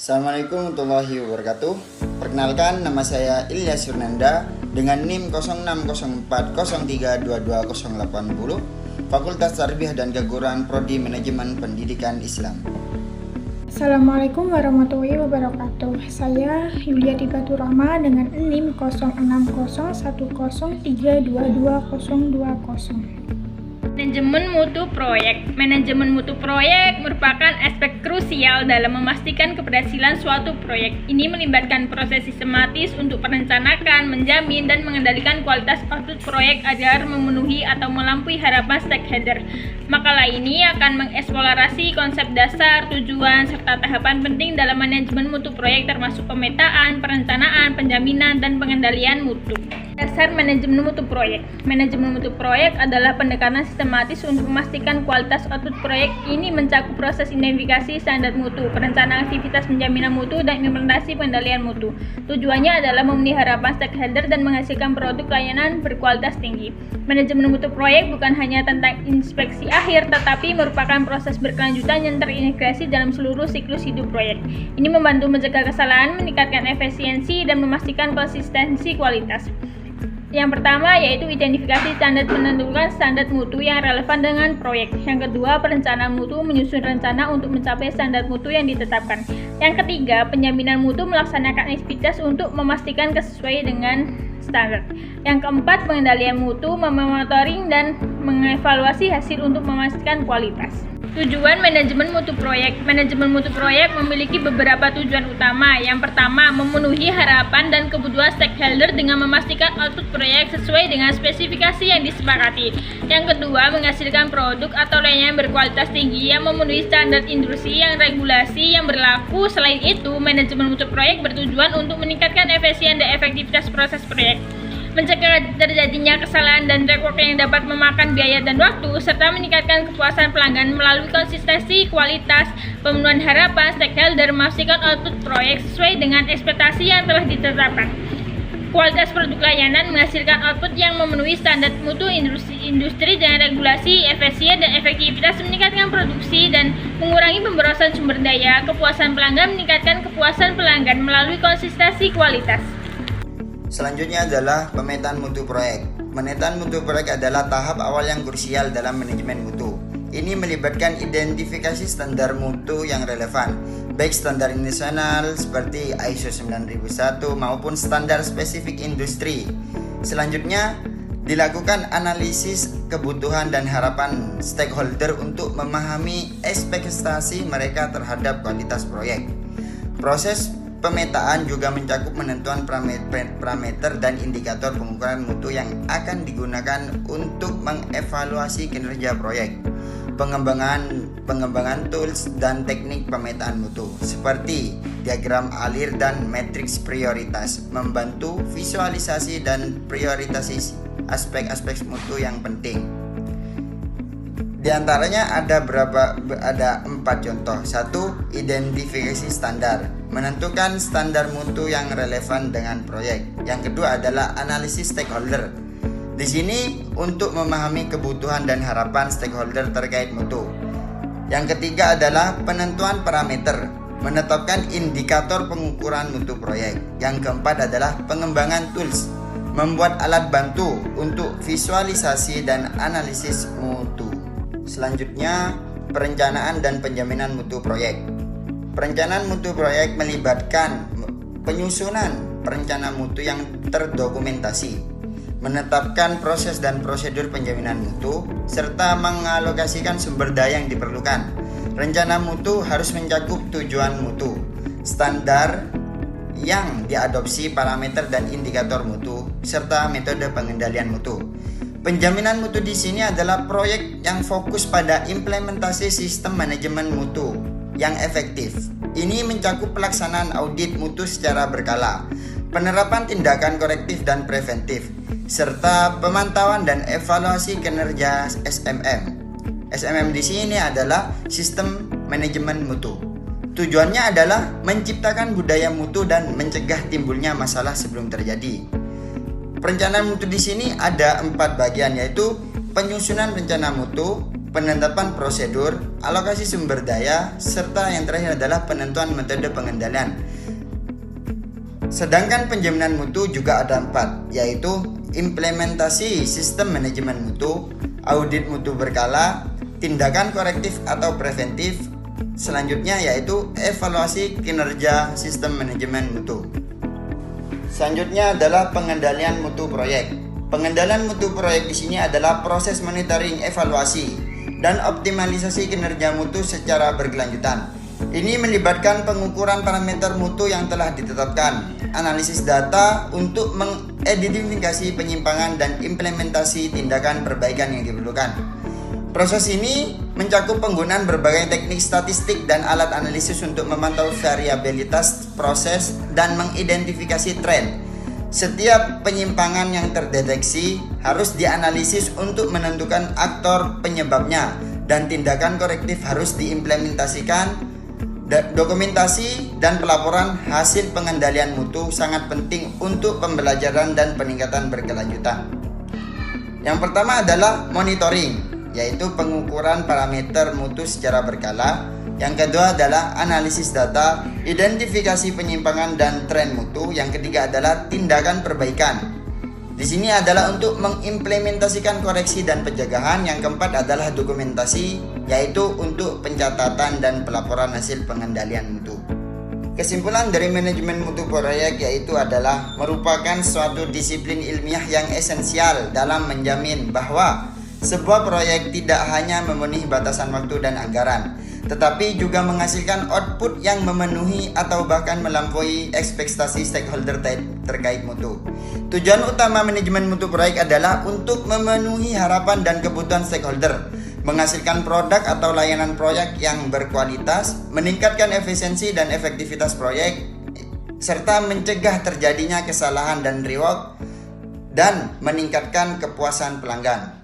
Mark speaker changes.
Speaker 1: Assalamualaikum warahmatullahi wabarakatuh. Perkenalkan, nama saya Ilyas Yurnanda dengan NIM 0604032280, Fakultas Tarbiyah dan Keguruan Prodi Manajemen Pendidikan Islam.
Speaker 2: Assalamualaikum warahmatullahi wabarakatuh. Saya Yuliati Baturahma dengan NIM 060103222020.
Speaker 3: Manajemen mutu proyek. Manajemen mutu proyek merupakan aspek krusial dalam memastikan keberhasilan suatu proyek. Ini melibatkan proses sistematis untuk merencanakan, menjamin, dan mengendalikan kualitas output proyek agar memenuhi atau melampaui harapan stakeholder. Makalah ini akan mengeksplorasi konsep dasar, tujuan, serta tahapan penting dalam manajemen mutu proyek termasuk pemetaan, perencanaan, penjaminan, dan pengendalian mutu. Dasar manajemen mutu proyek. Manajemen mutu proyek adalah pendekatan sistematis untuk memastikan kualitas output proyek. Ini mencakup proses identifikasi standar mutu, perencanaan aktivitas penjaminan mutu, dan implementasi pengendalian mutu. Tujuannya adalah memenuhi harapan stakeholder dan menghasilkan produk layanan berkualitas tinggi. Manajemen mutu proyek bukan hanya tentang inspeksi akhir, tetapi merupakan proses berkelanjutan yang terintegrasi dalam seluruh siklus hidup proyek. Ini membantu mencegah kesalahan, meningkatkan efisiensi, dan memastikan konsistensi kualitas. Yang pertama yaitu identifikasi standar, menentukan standar mutu yang relevan dengan proyek. Yang kedua, perencanaan mutu, menyusun rencana untuk mencapai standar mutu yang ditetapkan. Yang ketiga, penjaminan mutu, melaksanakan aktivitas untuk memastikan sesuai dengan standar. Yang keempat, pengendalian mutu, memonitoring dan mengevaluasi hasil untuk memastikan kualitas. Tujuan manajemen mutu proyek. Manajemen mutu proyek memiliki beberapa tujuan utama. Yang pertama, memenuhi harapan dan kebutuhan stakeholder dengan memastikan output proyek sesuai dengan spesifikasi yang disepakati. Yang kedua, menghasilkan produk atau layanan berkualitas tinggi yang memenuhi standar industri yang regulasi yang berlaku. Selain itu, manajemen mutu proyek bertujuan untuk meningkatkan efisien dan efektivitas proses proyek, mencegah terjadinya kesalahan dan rework yang dapat memakan biaya dan waktu, serta meningkatkan kepuasan pelanggan melalui konsistensi kualitas, pemenuhan harapan stakeholder, memastikan output proyek sesuai dengan ekspektasi yang telah ditetapkan. Kualitas produk layanan menghasilkan output yang memenuhi standar mutu industri dengan regulasi, efisien dan efektivitas, meningkatkan produksi dan mengurangi pemborosan sumber daya. Kepuasan pelanggan meningkatkan kepuasan pelanggan melalui konsistensi kualitas.
Speaker 1: Selanjutnya adalah pemetaan mutu proyek. Pemetaan mutu proyek adalah tahap awal yang krusial dalam manajemen mutu. Ini melibatkan identifikasi standar mutu yang relevan, baik standar nasional seperti ISO 9001 maupun standar spesifik industri. Selanjutnya, dilakukan analisis kebutuhan dan harapan stakeholder untuk memahami ekspektasi mereka terhadap kualitas proyek. Proses pemetaan juga mencakup penentuan parameter dan indikator pengukuran mutu yang akan digunakan untuk mengevaluasi kinerja proyek. Pengembangan tools dan teknik pemetaan mutu seperti diagram alir dan matriks prioritas membantu visualisasi dan priorisasi aspek-aspek mutu yang penting. Di antaranya ada 4 contoh. 1. Identifikasi standar, menentukan standar mutu yang relevan dengan proyek. Yang kedua adalah analisis stakeholder. Di sini untuk memahami kebutuhan dan harapan stakeholder terkait mutu. Yang ketiga adalah penentuan parameter, menetapkan indikator pengukuran mutu proyek. Yang keempat adalah pengembangan tools, membuat alat bantu untuk visualisasi dan analisis mutu. Selanjutnya, perencanaan dan penjaminan mutu proyek. Perencanaan mutu proyek melibatkan penyusunan perencanaan mutu yang terdokumentasi, menetapkan proses dan prosedur penjaminan mutu, serta mengalokasikan sumber daya yang diperlukan. Rencana mutu harus mencakup tujuan mutu, standar yang diadopsi, parameter dan indikator mutu, serta metode pengendalian mutu. Penjaminan mutu di sini adalah proyek yang fokus pada implementasi sistem manajemen mutu yang efektif. Ini mencakup pelaksanaan audit mutu secara berkala, penerapan tindakan korektif dan preventif, serta pemantauan dan evaluasi kinerja SMM. SMM di sini adalah sistem manajemen mutu. Tujuannya adalah menciptakan budaya mutu dan mencegah timbulnya masalah sebelum terjadi. Perencanaan mutu di sini ada 4 bagian, yaitu penyusunan rencana mutu, penetapan prosedur, alokasi sumber daya, serta yang terakhir adalah penentuan metode pengendalian. Sedangkan penjaminan mutu juga ada 4, yaitu implementasi sistem manajemen mutu, audit mutu berkala, tindakan korektif atau preventif, selanjutnya yaitu evaluasi kinerja sistem manajemen mutu. Selanjutnya adalah pengendalian mutu proyek. Pengendalian mutu proyek di sini adalah proses monitoring, evaluasi, dan optimalisasi kinerja mutu secara berkelanjutan. Ini melibatkan pengukuran parameter mutu yang telah ditetapkan, analisis data untuk mengidentifikasi penyimpangan dan implementasi tindakan perbaikan yang diperlukan. Proses ini mencakup penggunaan berbagai teknik statistik dan alat analisis untuk memantau variabilitas proses dan mengidentifikasi tren. Setiap penyimpangan yang terdeteksi harus dianalisis untuk menentukan aktor penyebabnya dan tindakan korektif harus diimplementasikan. Dokumentasi dan pelaporan hasil pengendalian mutu sangat penting untuk pembelajaran dan peningkatan berkelanjutan. Yang pertama adalah monitoring, yaitu pengukuran parameter mutu secara berkala. Yang kedua adalah analisis data, identifikasi penyimpangan dan tren mutu. Yang ketiga adalah tindakan perbaikan. Di sini adalah untuk mengimplementasikan koreksi dan pencegahan. Yang keempat adalah dokumentasi, yaitu untuk pencatatan dan pelaporan hasil pengendalian mutu. Kesimpulan dari manajemen mutu proyek yaitu adalah merupakan suatu disiplin ilmiah yang esensial dalam menjamin bahwa sebuah proyek tidak hanya memenuhi batasan waktu dan anggaran, tetapi juga menghasilkan output yang memenuhi atau bahkan melampaui ekspektasi stakeholder terkait mutu. Tujuan utama manajemen mutu proyek adalah untuk memenuhi harapan dan kebutuhan stakeholder, menghasilkan produk atau layanan proyek yang berkualitas, meningkatkan efisiensi dan efektivitas proyek, serta mencegah terjadinya kesalahan dan reward, dan meningkatkan kepuasan pelanggan.